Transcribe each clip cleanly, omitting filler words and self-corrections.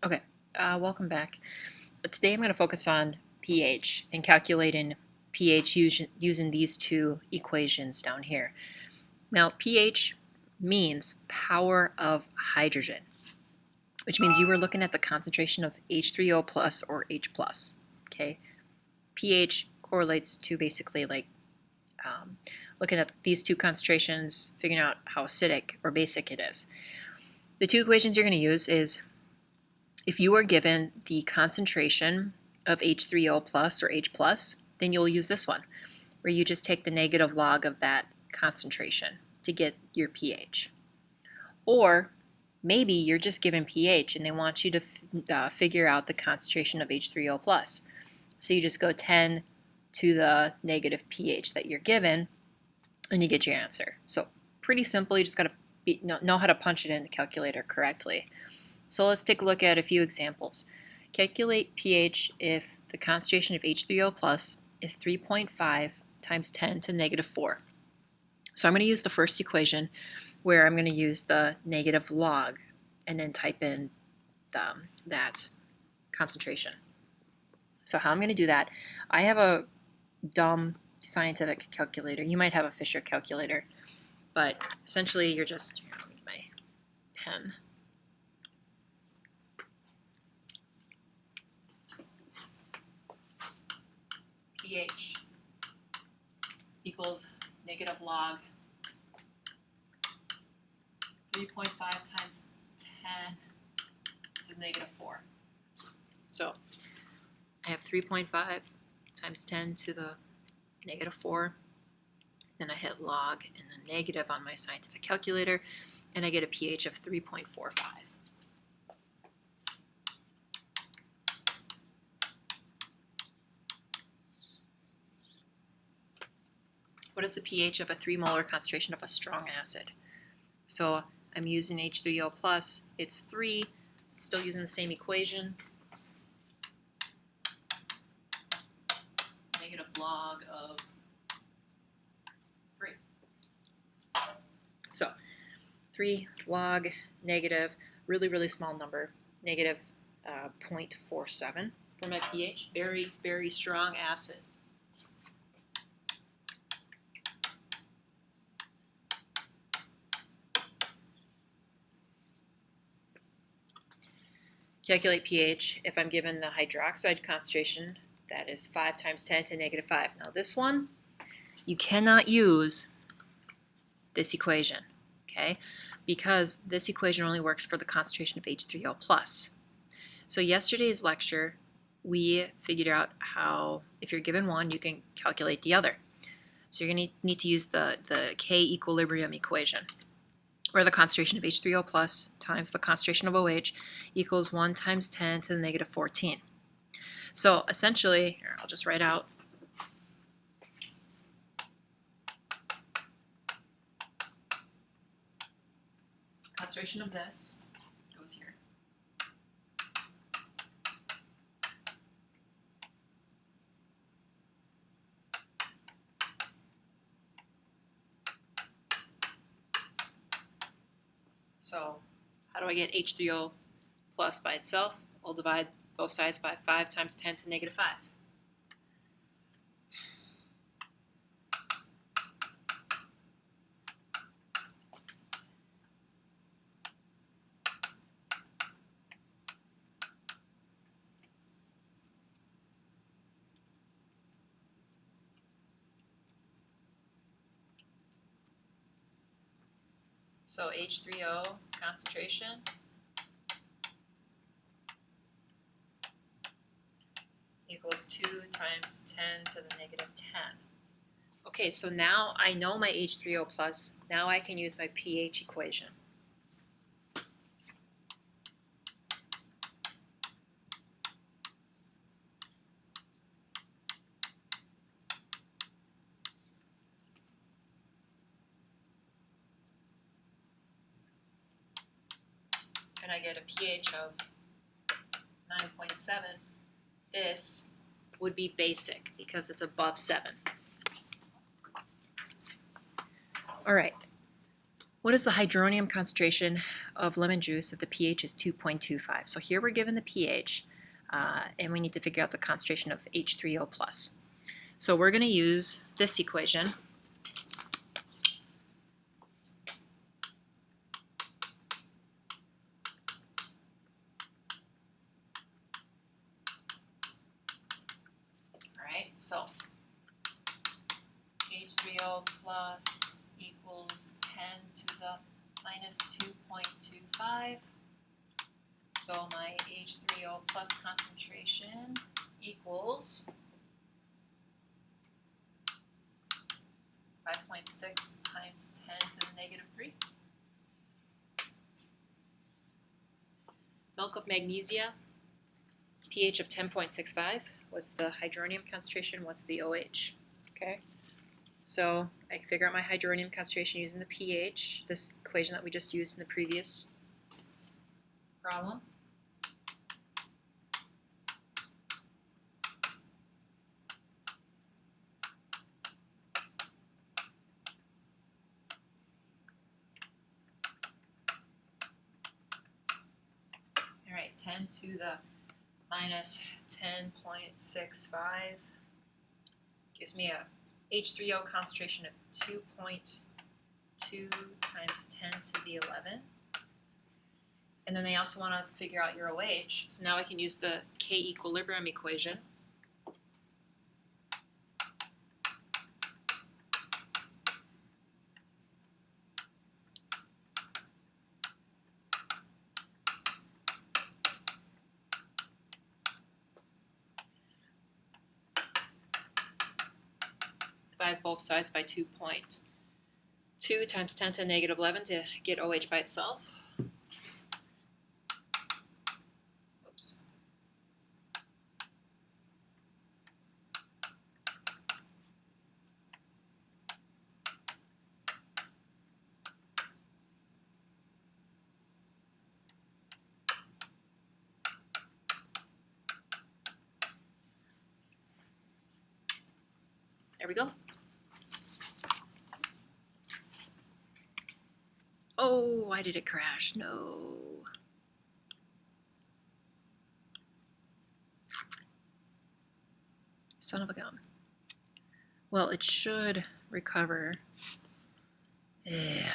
Okay, welcome back. But today I'm going to focus on pH and calculating pH using these two equations down here. Now, pH means power of hydrogen, which means you were looking at the concentration of H3O plus or H plus. Okay, pH correlates to basically like looking at these two concentrations, figuring out how acidic or basic it is. The two equations you're going to use is if you are given the concentration of H3O plus or H plus, then you'll use this one, where you just take the negative log of that concentration to get your pH. Or maybe you're just given pH and they want you to figure out the concentration of H3O plus. So you just go 10 to the negative pH that you're given and you get your answer. So pretty simple, you just got to know how to punch it in the calculator correctly. So let's take a look at a few examples. Calculate pH if the concentration of H3O plus is 3.5 times 10 to negative 4. So I'm going to use the first equation where I'm going to use the negative log and then type in that concentration. So how I'm going to do that, I have a dumb scientific calculator. You might have a Fisher calculator, but essentially you're just, here, I'll get my pen. pH equals negative log 3.5 times 10 to negative 4. So I have 3.5 times 10 to the negative 4. Then I hit log and then negative on my scientific calculator, and I get a pH of 3.45. What is the pH of a 3 molar concentration of a strong acid? So I'm using H3O plus, it's 3, still using the same equation. Negative log of 3. So 3 log negative, really small number, negative 0.47 for my pH. Very strong acid. Calculate pH if I'm given the hydroxide concentration, that is 5 times 10 to negative 5. Now this one, you cannot use this equation, okay? Because this equation only works for the concentration of H3O plus. So yesterday's lecture, we figured out how, if you're given one, you can calculate the other. So you're going to need to use the K equilibrium equation, where the concentration of H3O plus times the concentration of OH equals 1 times 10 to the negative 14. So essentially, here, I'll just write out concentration of this goes here. So how do I get H3O plus by itself? I'll divide both sides by 5 times 10 to negative 5. So H3O concentration equals 2 times 10 to the negative 10. Okay, so now I know my H3O plus. Now I can use my pH equation. And I get a pH of 9.7. This would be basic because it's above 7. All right. What is the hydronium concentration of lemon juice if the pH is 2.25? So here we're given the pH, and we need to figure out the concentration of H3O+. So we're going to use this equation. All right, so H3O plus equals 10 to the minus 2.25. So my H3O plus concentration equals 5.6 times 10 to the negative 3. Milk of magnesia, pH of 10.65 was the hydronium concentration, what's the OH? Okay, so I can figure out my hydronium concentration using the pH, this equation that we just used in the previous problem. All right, 10 to the minus 10.65 gives me a H3O concentration of 2.2 times 10 to the 11. And then they also want to figure out your OH. So now I can use the K equilibrium equation. Divide both sides by 2.2 times 10 to the negative 11 to get OH by itself. Oops. There we go. Oh, why did it crash? No. Son of a gun. Well, it should recover. Yeah.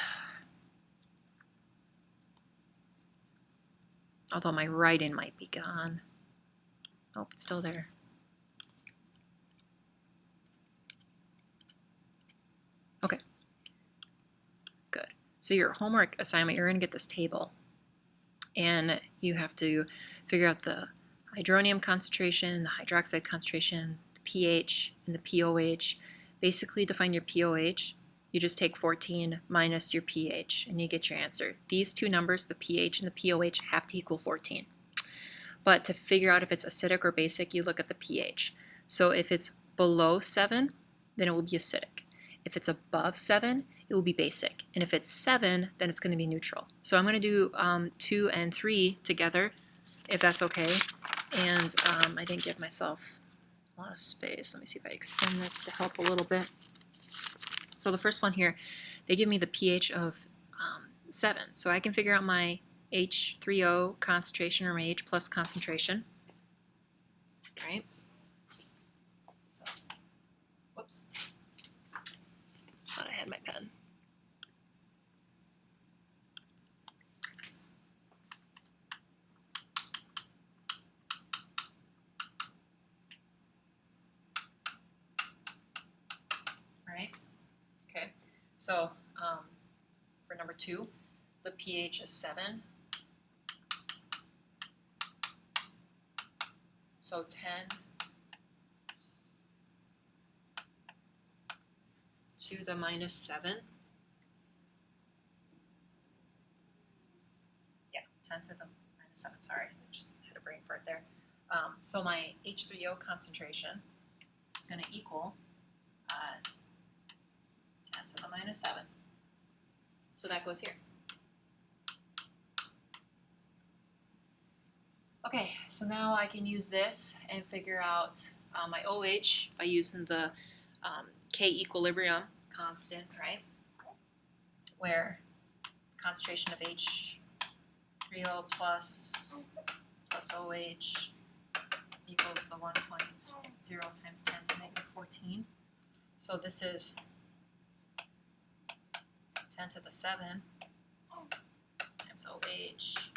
Although my write-in might be gone. Oh, it's still there. Okay. Good. So your homework assignment, you're going to get this table. And you have to figure out the hydronium concentration, the hydroxide concentration, the pH, and the pOH. Basically, to find your pOH, you just take 14 minus your pH, and you get your answer. These two numbers, the pH and the pOH, have to equal 14. But to figure out if it's acidic or basic, you look at the pH. So if it's below 7, then it will be acidic. If it's above 7, it will be basic. And if it's 7, then it's going to be neutral. So I'm going to do 2 and 3 together, if that's okay. And I didn't give myself a lot of space. Let me see if I extend this to help a little bit. So the first one here, they give me the pH of 7. So I can figure out my H3O concentration, or my H plus concentration. Right? So, whoops. Thought I had my pen. Right? Okay. So for number 2, the pH is 7. So 10 to the minus 7. Yeah, 10 to the minus 7. Sorry, I just had a brain fart there. So my H3O concentration is going to equal 10 to the minus 7. So that goes here. Okay, so now I can use this and figure out my OH by using the K equilibrium constant, right? Where concentration of H3O plus OH equals the 1.0 times 10 to negative 14. So this is 10 to the 7 times OH.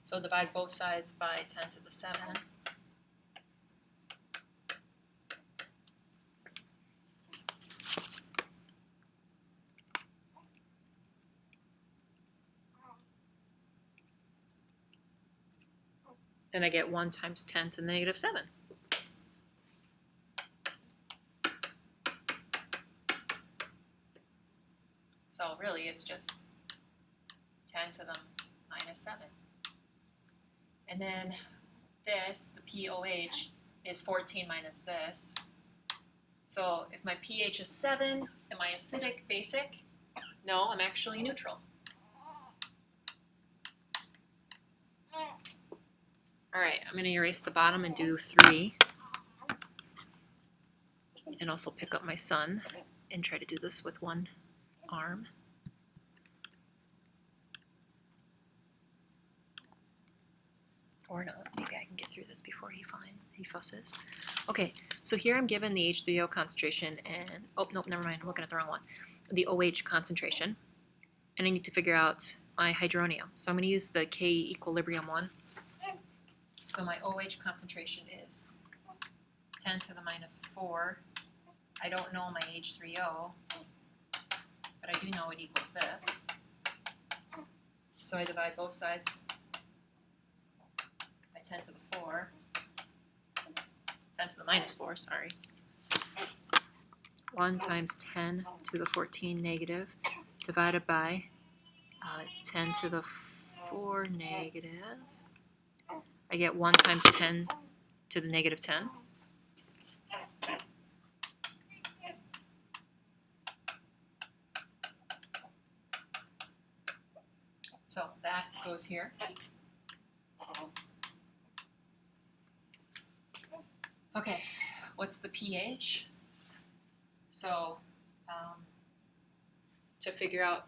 So divide both sides by 10 to the 7. And I get 1 times 10 to the negative 7. So really it's just 10 to the minus 7. And then this, the POH, is 14 minus this. So if my pH is 7, am I acidic, basic? No, I'm actually neutral. All right, I'm going to erase the bottom and do 3. And also pick up my son and try to do this with one arm. Or not, maybe I can get through this before he fusses. Okay, so here I'm given the H3O concentration and, oh, nope, never mind, I'm looking at the wrong one. The OH concentration. And I need to figure out my hydronium. So I'm going to use the K equilibrium one. So my OH concentration is 10 to the minus 4. I don't know my H3O, but I do know it equals this. So I divide both sides by 10 to the 4. 10 to the minus 4, sorry. 1 times 10 to the 14 negative divided by 10 to the 4 negative. I get 1 times 10 to the negative 10. So that goes here. Okay, what's the pH? So to figure out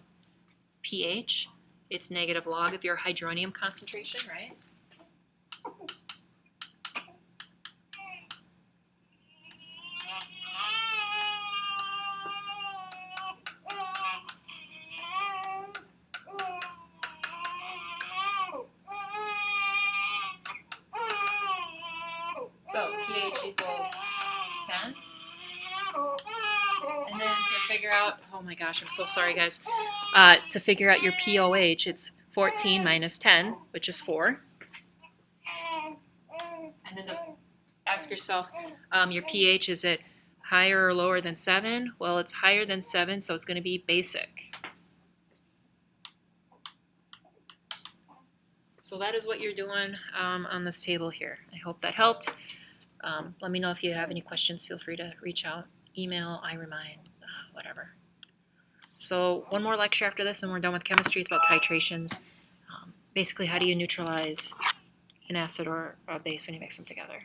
pH, it's negative log of your hydronium concentration, right? So pH equals 10. And then to figure out, oh my gosh, I'm so sorry guys. To figure out your POH, it's 14 minus 10, which is 4. And then ask yourself, your pH, is it higher or lower than 7? Well, it's higher than 7, so it's going to be basic. So that is what you're doing on this table here. I hope that helped. Let me know if you have any questions. Feel free to reach out, email, iRemind, whatever. So one more lecture after this and we're done with chemistry. It's about titrations. Basically, how do you neutralize an acid or a base when you mix them together?